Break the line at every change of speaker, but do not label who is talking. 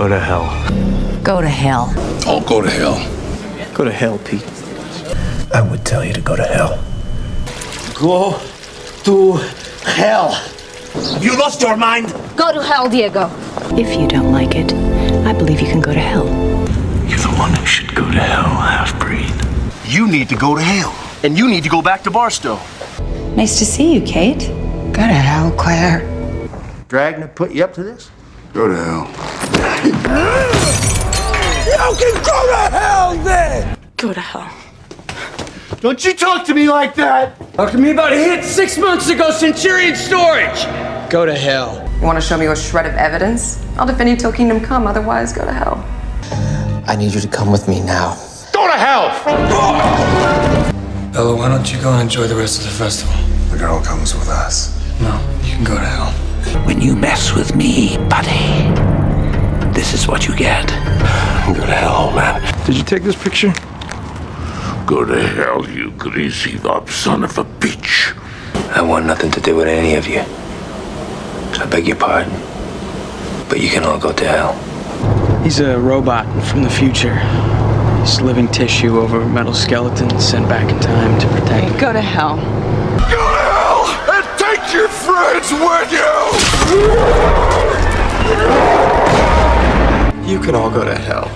Go to hell.
Go to hell.
Oh, go to hell.
Go to hell, Pete.
I would tell you to go to hell.
Go to hell. Have you lost your mind?
Go to hell, Diego.
If you don't like it, I believe you can go to hell.
You're the one who should go to hell, half-breed.
You need to go to hell. And you need to go back to Barstow.
Nice to see you, Kate.
Go to hell, Claire.
Dragna put you up to this?
Go to hell.
You can go to hell then!
Go to hell.
Don't you talk to me like that!
Talk to me about a hit 6 months ago, Centurion Storage! Go to hell.
You want to show me a shred of evidence? I'll defend you till kingdom come, otherwise go to hell.
I need you to come with me now.
Go to hell!
Bella, why don't you go and enjoy the rest of the festival?
The girl comes with us.
No, you can go to hell.
When you mess with me, buddy, this is what you get.
Go to hell, man.
Did you take this picture?
Go to hell, you greasy up son of a bitch.
I want nothing to do with any of you. I beg your pardon, but you can all go to hell.
He's a robot from the future. He's living tissue over metal skeletons sent back in time to protect.
Go to hell.
Go to hell and take your friends with you!
You can all go to hell.